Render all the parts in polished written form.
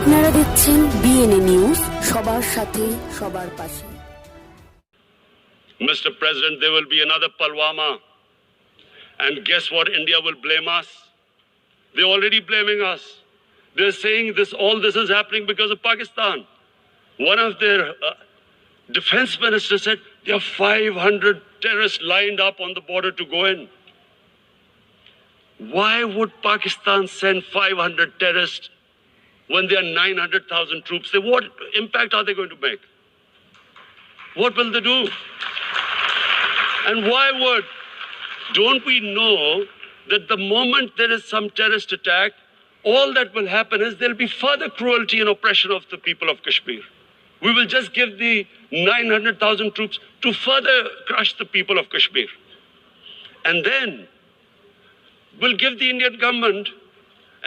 আপনারা দেখছেন BNA news, সবার সাথে সবার পাশে। Mr. President, there will be another Pulwama. And guess what? India will blame us. They're already blaming us. They're saying all this is happening because of Pakistan. One of their defense ministers said there are 500 terrorists lined up on the border to go in. Why would Pakistan send 500 terrorists when there are 900,000 troops? What impact are they going to make? What will they do? And why don't we know that the moment there is some terrorist attack, all that will happen is there'll be further cruelty and oppression of the people of Kashmir. We will just give the 900,000 troops to further crush the people of Kashmir. And then we'll give the Indian government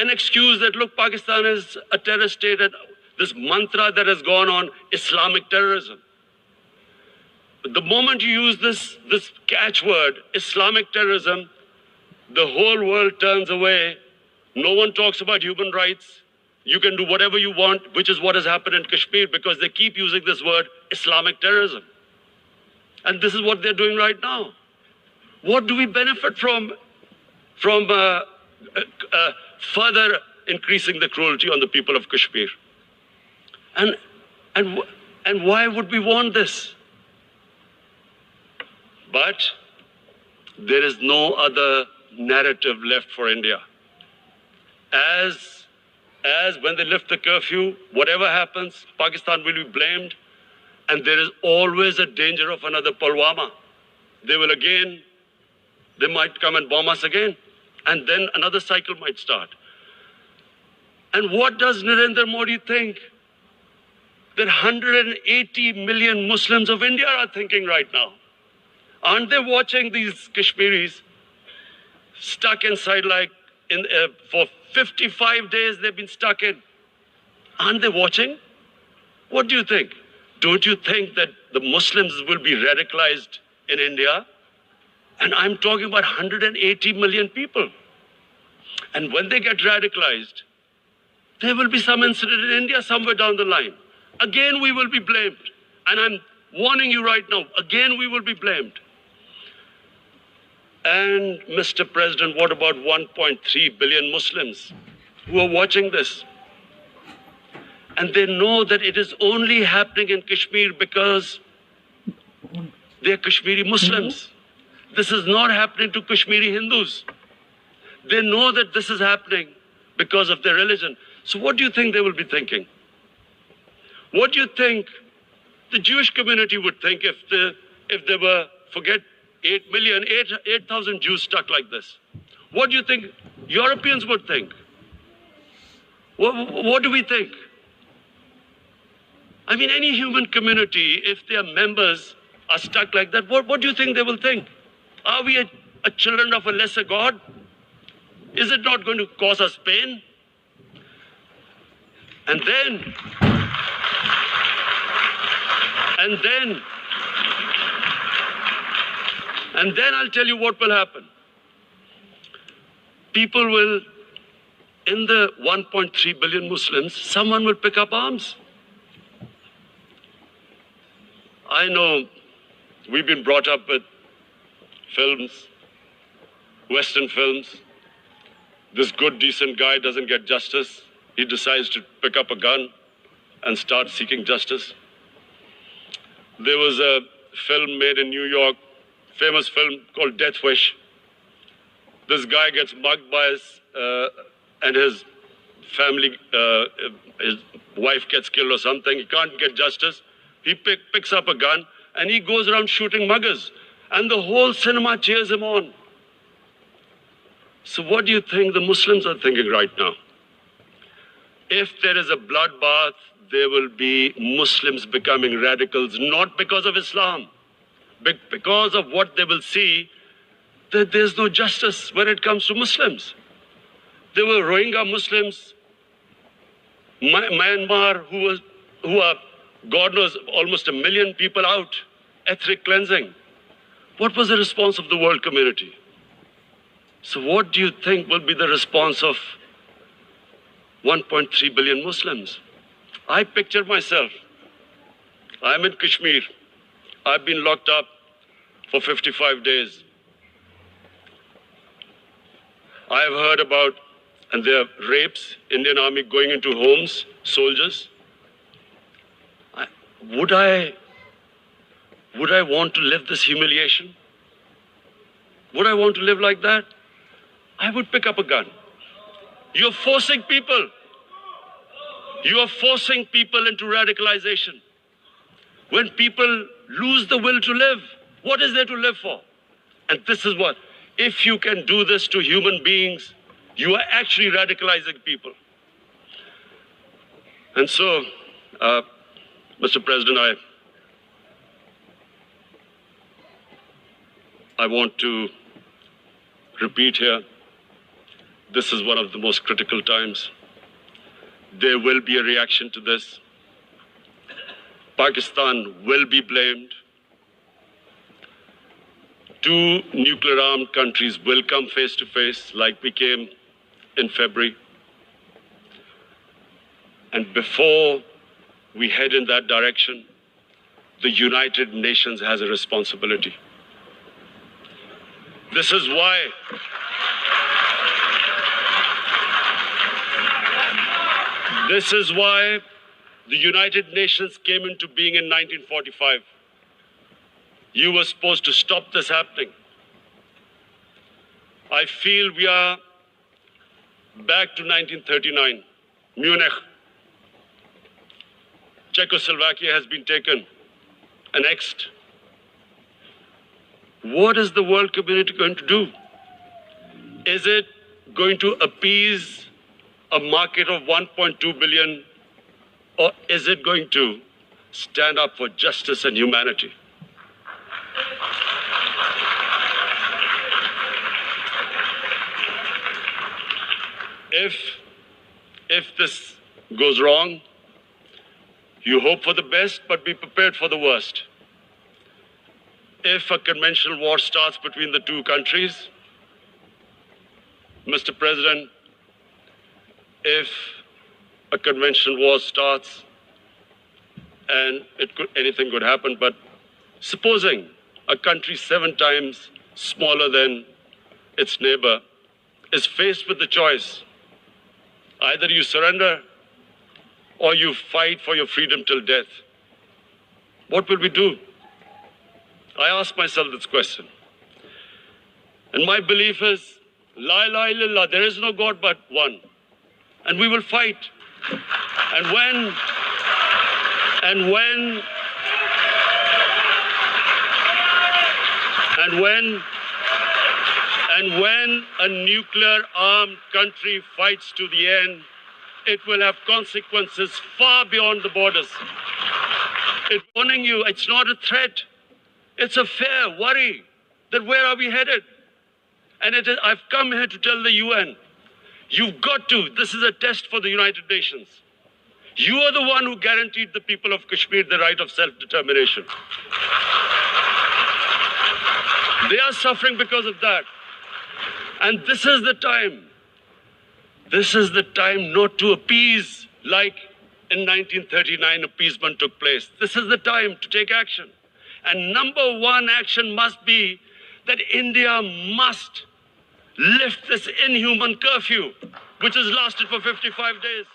an excuse that, look, Pakistan is a terrorist state, and this mantra that has gone on, Islamic terrorism. The moment you use this catchword, Islamic terrorism, the whole world turns away. No one talks about human rights. You can do whatever you want, which is what has happened in Kashmir, because they keep using this word, Islamic terrorism. And this is what they're doing right now. What do we benefit from further increasing the cruelty on the people of Kashmir? And why would we want this? But there is no other narrative left for India. As when they lift the curfew, whatever happens, Pakistan will be blamed, and there is always a danger of another Pulwama. They might come and bomb us again, and then another cycle might start. And what does Narendra Modi think that 180 million Muslims of India are thinking right now? Aren't they watching these Kashmiris stuck inside for 55 days they've been stuck in? Aren't they watching? What do you think? Don't you think that the Muslims will be radicalized in India? And I'm talking about 180 million people. And when they get radicalized, there will be some incident in India somewhere down the line. Again, we will be blamed. And I'm warning you right now, again, we will be blamed. And Mr. President, what about 1.3 billion Muslims who are watching this? And they know that it is only happening in Kashmir because they're Kashmiri Muslims. This is not happening to Kashmiri Hindus. They know that this is happening because of their religion. So what do you think they will be thinking? What do you think the Jewish community would think if they were, forget 8,000 Jews stuck like this? What do you think Europeans would think? What do we think? I mean, any human community, if their members are stuck like that, what do you think they will think? Are we a children of a lesser God? Is it not going to cause us pain? And then I'll tell you what will happen. People will, in the 1.3 billion Muslims, someone will pick up arms. I know we've been brought up with films, Western films. This good, decent guy doesn't get justice. He decides to pick up a gun and start seeking justice. There was a film made in New York, famous film called Death Wish. This guy gets mugged by and his family, his wife gets killed or something. He can't get justice. He picks up a gun and he goes around shooting muggers. And the whole cinema cheers him on. So what do you think the Muslims are thinking right now? If there is a bloodbath, there will be Muslims becoming radicals, not because of Islam, but because of what they will see, that there's no justice when it comes to Muslims. There were Rohingya Muslims, Myanmar, who are, God knows, almost 1 million people out, ethnic cleansing. What was the response of the world community? So what do you think will be the response of 1.3 billion Muslims. I picture myself. I'm in Kashmir. I've been locked up for 55 days. I've heard about, and there are rapes, Indian Army going into homes, soldiers. Would I want to live this humiliation? Would I want to live like that? I would pick up a gun. You're forcing people. You are forcing people into radicalization. When people lose the will to live, what is there to live for? And this is what, if you can do this to human beings, you are actually radicalizing people. And so, Mr. President, I want to repeat here, this is one of the most critical times. There will be a reaction to this. Pakistan will be blamed. Two nuclear-armed countries will come face to face like we came in February. And before we head in that direction, the United Nations has a responsibility. This is why the United Nations came into being in 1945. You were supposed to stop this happening. I feel we are back to 1939, Munich. Czechoslovakia has been taken, annexed. What is the world community going to do? Is it going to appease a market of 1.2 billion, or is it going to stand up for justice and humanity? If this goes wrong, you hope for the best, but be prepared for the worst. If a conventional war starts between the two countries, Mr. President, if a conventional war starts, and anything could happen, but supposing a country 7 times smaller than its neighbor is faced with the choice, either you surrender or you fight for your freedom till death, what will we do? I ask myself this question. And my belief is, La ilaha illallah, there is no God but one. And we will fight. And when a nuclear-armed country fights to the end, it will have consequences far beyond the borders. It's warning you, it's not a threat. It's a fair worry that where are we headed? And I've come here to tell the UN, you've got to, this is a test for the United Nations. You are the one who guaranteed the people of Kashmir the right of self-determination. They are suffering because of that. And this is the time. This is the time not to appease like in 1939 appeasement took place. This is the time to take action. And number one action must be that India must lift this inhuman curfew, which has lasted for 55 days.